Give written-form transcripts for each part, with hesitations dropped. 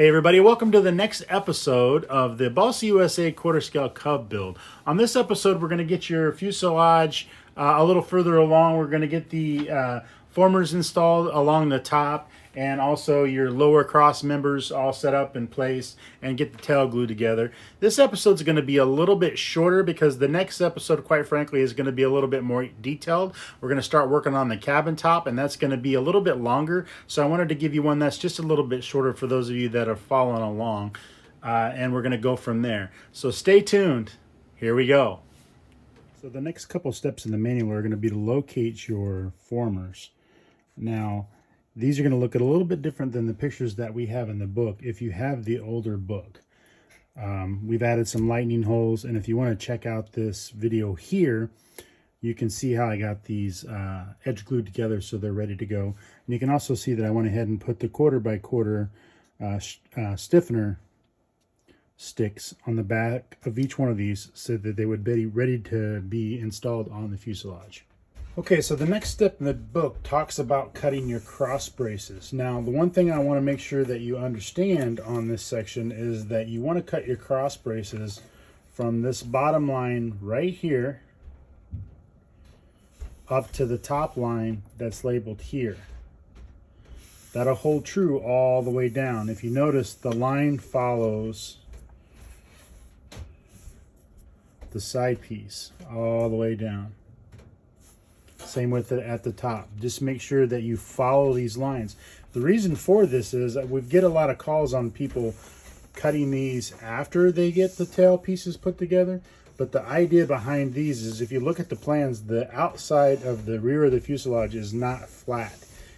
Hey everybody, welcome to the next episode of the Balsa USA quarter scale Cub build. On this episode, we're going to get your fuselage a little further along. We're going to get the formers installed along the top and also your lower cross members all set up in place and get the tail glued together. This episode's going to be a little bit shorter because the next episode, quite frankly, is going to be a little bit more detailed. We're going to start working on the cabin top, and that's going to be a little bit longer. So I wanted to give you one that's just a little bit shorter for those of you that are following along, and we're going to go from there. So stay tuned. Here we go. So the next couple steps in the manual are going to be to locate your formers. Now, these are going to look a little bit different than the pictures that we have in the book if you have the older book. We've added some lightning holes, and if you want to check out this video here, you can see how I got these edge glued together so they're ready to go. And you can also see that I went ahead and put the 1/4 by 1/4 stiffener sticks on the back of each one of these so that they would be ready to be installed on the fuselage. Okay, so the next step in the book talks about cutting your cross braces. Now, the one thing I want to make sure that you understand on this section is that you want to cut your cross braces from this bottom line right here up to the top line that's labeled here. That'll hold true all the way down. If you notice, the line follows the side piece all the way down. Same with it at the top. Just make sure that you follow these lines. The reason for this is that we get a lot of calls on people cutting these after they get the tail pieces put together. But the idea behind these is if you look at the plans, the outside of the rear of the fuselage is not flat.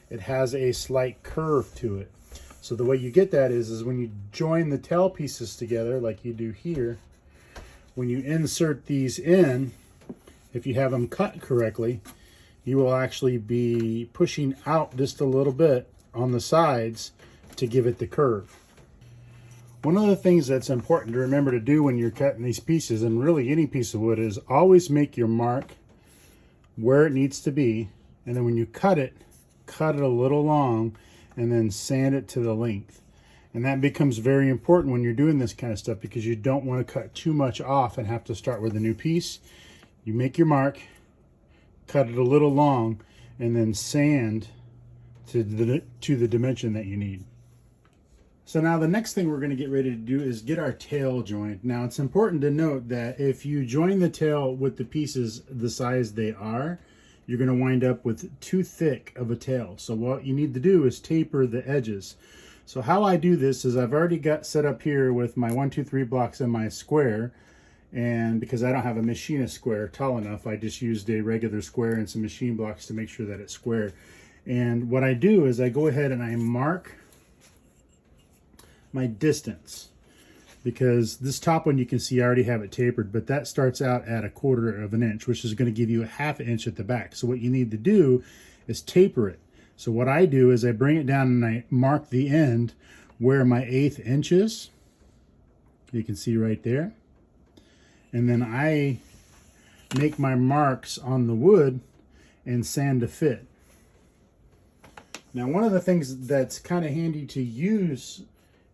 It has a slight curve to it. So the way you get that is when you join the tail pieces together, like you do here, when you insert these in, if you have them cut correctly, you will actually be pushing out just a little bit on the sides to give it the curve. One of the things that's important to remember to do when you're cutting these pieces, and really any piece of wood, is always make your mark where it needs to be, and then when you cut it a little long and then sand it to the length. And that becomes very important when you're doing this kind of stuff because you don't want to cut too much off and have to start with a new piece. You make your mark, cut it a little long, and then sand to the dimension that you need. So now the next thing we're going to get ready to do is get our tail joined. Now it's important to note that if you join the tail with the pieces the size they are, you're going to wind up with too thick of a tail. So what you need to do is taper the edges. So how I do this is I've already got set up here with my 1, 2, 3 blocks in my square. And because I don't have a machinist square tall enough, I just used a regular square and some machine blocks to make sure that it's square. And what I do is I go ahead and I mark my distance, because this top one you can see I already have it tapered, but that starts out at 1/4 inch, which is going to give you a 1/2 inch at the back. So what you need to do is taper it. So what I do is I bring it down and I mark the end where my 1/8 inch is. You can see right there. And then I make my marks on the wood and sand to fit. Now, one of the things that's kind of handy to use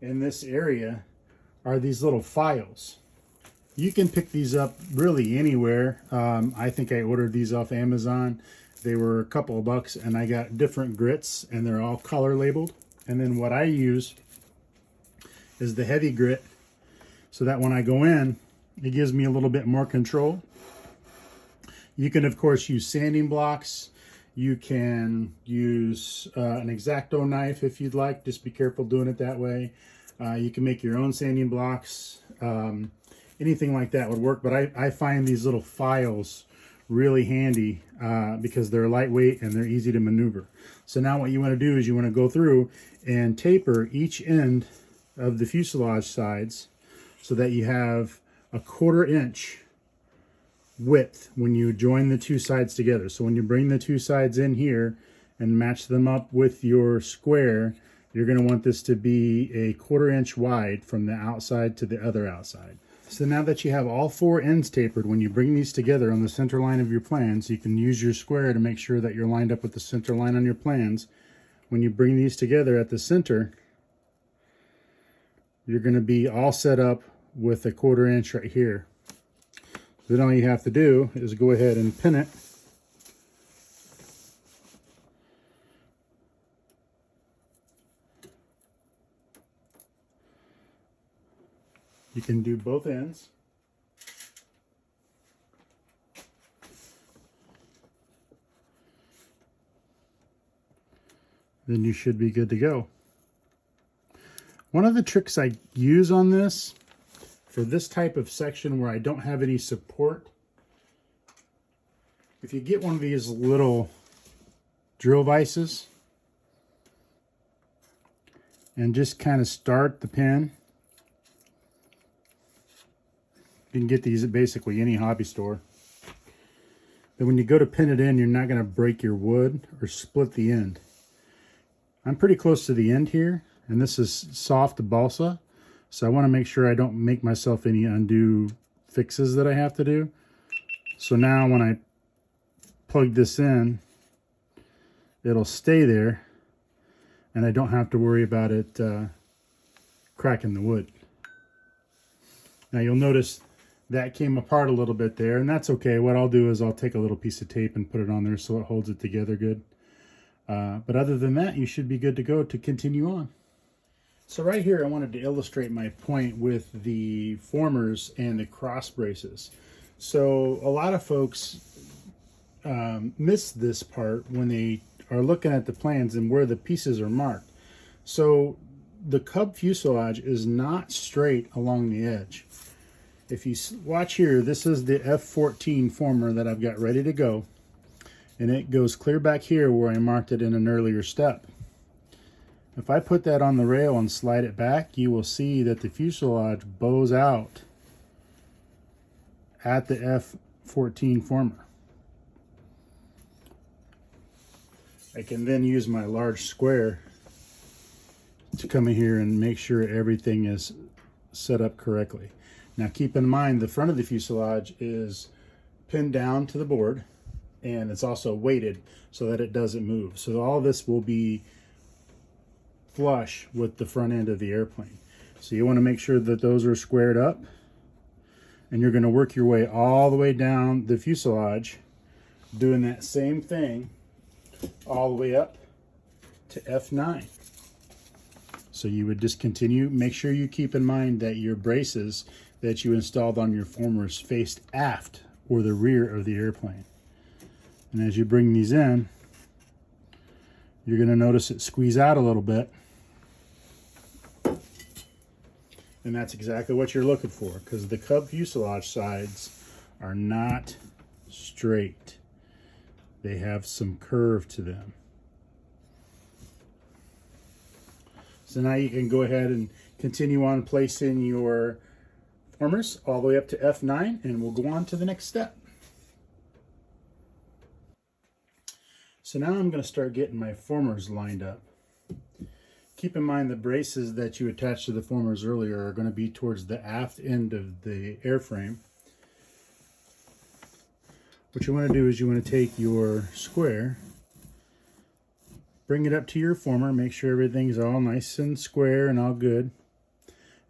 in this area are these little files. You can pick these up really anywhere. I think I ordered these off Amazon. They were a couple of bucks, and I got different grits, and they're all color labeled. And then what I use is the heavy grit, so that when I go in, it gives me a little bit more control. You can, of course, use sanding blocks. You can use an X-Acto knife if you'd like. Just be careful doing it that way. You can make your own sanding blocks. Anything like that would work, but I find these little files really handy because they're lightweight and they're easy to maneuver. So now what you want to do is you want to go through and taper each end of the fuselage sides so that you have 1/4 inch width when you join the two sides together. So when you bring the two sides in here and match them up with your square, you're going to want this to be 1/4 inch wide from the outside to the other outside. So now that you have all 4 ends tapered, when you bring these together on the center line of your plans, you can use your square to make sure that you're lined up with the center line on your plans. When you bring these together at the center, you're going to be all set up with a 1/4 inch right here. Then all you have to do is go ahead and pin it. You can do both ends. Then you should be good to go. One of the tricks I use on this, for this type of section where I don't have any support, if you get one of these little drill vices and just kind of start the pin. You can get these at basically any hobby store. Then when you go to pin it in, you're not going to break your wood or split the end. I'm pretty close to the end here, and this is soft balsa, so I want to make sure I don't make myself any undue fixes that I have to do. So now when I plug this in, it'll stay there, and I don't have to worry about it cracking the wood. Now you'll notice that came apart a little bit there, and that's okay. What I'll do is I'll take a little piece of tape and put it on there so it holds it together good. But other than that, you should be good to go to continue on. So right here, I wanted to illustrate my point with the formers and the cross braces. So a lot of folks miss this part when they are looking at the plans and where the pieces are marked. So the Cub fuselage is not straight along the edge. If you watch here, this is the F14 former that I've got ready to go. And it goes clear back here where I marked it in an earlier step. If I put that on the rail and slide it back, you will see that the fuselage bows out at the F14 former. I can then use my large square to come in here and make sure everything is set up correctly. Now keep in mind the front of the fuselage is pinned down to the board, and it's also weighted so that it doesn't move. So all this will be flush with the front end of the airplane. So you want to make sure that those are squared up, and you're going to work your way all the way down the fuselage, doing that same thing all the way up to F9. So you would just continue. Make sure you keep in mind that your braces that you installed on your formers faced aft or the rear of the airplane. And as you bring these in, you're going to notice it squeeze out a little bit. And that's exactly what you're looking for, because the Cub fuselage sides are not straight. They have some curve to them. So now you can go ahead and continue on placing your formers all the way up to F9, and we'll go on to the next step. So now I'm going to start getting my formers lined up. Keep in mind the braces that you attached to the formers earlier are going to be towards the aft end of the airframe. What you want to do is you want to take your square, bring it up to your former, make sure everything's all nice and square and all good.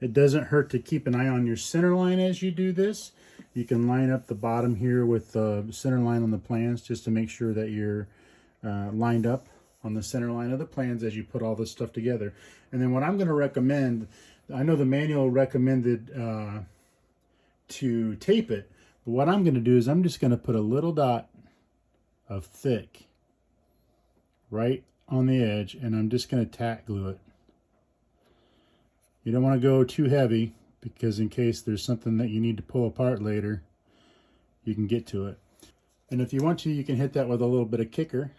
It doesn't hurt to keep an eye on your center line as you do this. You can line up the bottom here with the center line on the plans just to make sure that you're lined up on the center line of the plans as you put all this stuff together. And then what I'm going to recommend, I know the manual recommended to tape it, but what I'm going to do is I'm just going to put a little dot of thick right on the edge, and I'm just going to tack glue it. You don't want to go too heavy, because in case there's something that you need to pull apart later, you can get to it. And if you want to, you can hit that with a little bit of kicker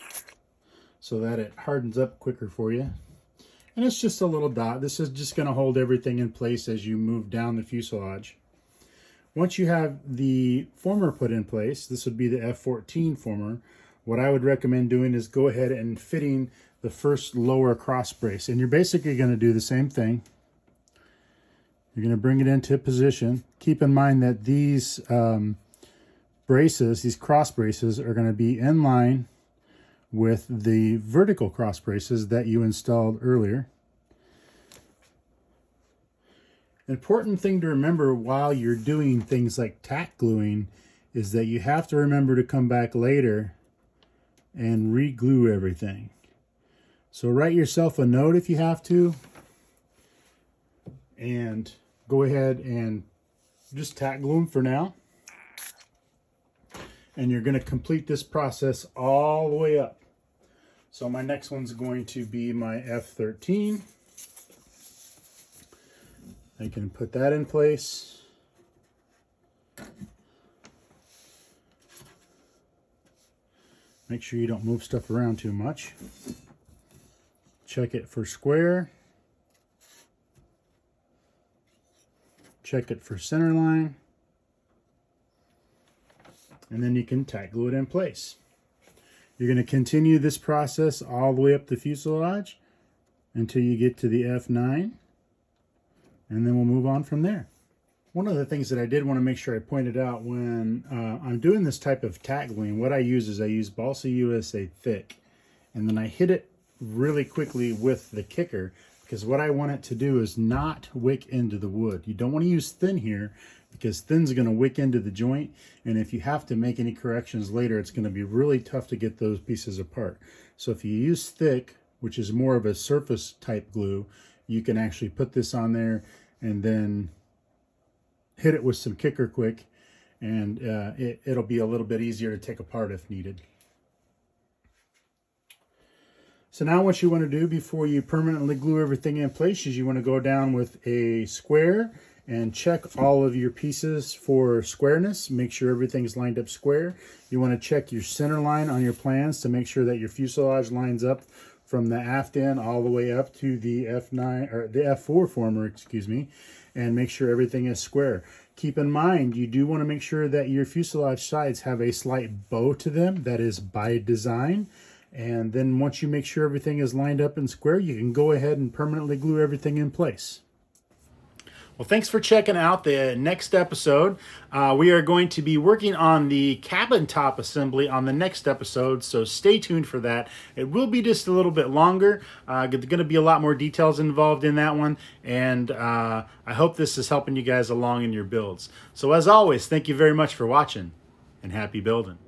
so that it hardens up quicker for you. And it's just a little dot. This is just going to hold everything in place as you move down the fuselage. Once you have the former put in place, this would be the F14 former, what I would recommend doing is go ahead and fitting the first lower cross brace. And you're basically going to do the same thing. You're going to bring it into position. Keep in mind that these braces, these cross braces, are going to be in line with the vertical cross braces that you installed earlier. Important thing to remember while you're doing things like tack gluing is that you have to remember to come back later and re-glue everything. So write yourself a note if you have to, and go ahead and just tack glue them for now. And you're going to complete this process all the way up. So my next one's going to be my F13. I can put that in place. Make sure you don't move stuff around too much. Check it for square. Check it for center line. And then you can tack glue it in place. You're going to continue this process all the way up the fuselage until you get to the F9. And then we'll move on from there. One of the things that I did want to make sure I pointed out when I'm doing this type of tack gluing, what I use is I use Balsa USA thick, and then I hit it really quickly with the kicker, because what I want it to do is not wick into the wood. You don't want to use thin here, because thin's going to wick into the joint, and if you have to make any corrections later, it's going to be really tough to get those pieces apart. So if you use thick, which is more of a surface type glue, you can actually put this on there and then hit it with some kicker quick, and it'll be a little bit easier to take apart if needed. So now what you want to do before you permanently glue everything in place is you want to go down with a square and check all of your pieces for squareness. Make sure everything's lined up square. You want to check your center line on your plans to make sure that your fuselage lines up from the aft end all the way up to the F9 or the F4 former, excuse me, and make sure everything is square. Keep in mind, you do want to make sure that your fuselage sides have a slight bow to them. That is by design. And then once you make sure everything is lined up and square, you can go ahead and permanently glue everything in place. Well, thanks for checking out the next episode. We are going to be working on the cabin top assembly on the next episode, so stay tuned for that. It will be just a little bit longer. There's going to be a lot more details involved in that one, and I hope this is helping you guys along in your builds. So as always, thank you very much for watching, and happy building.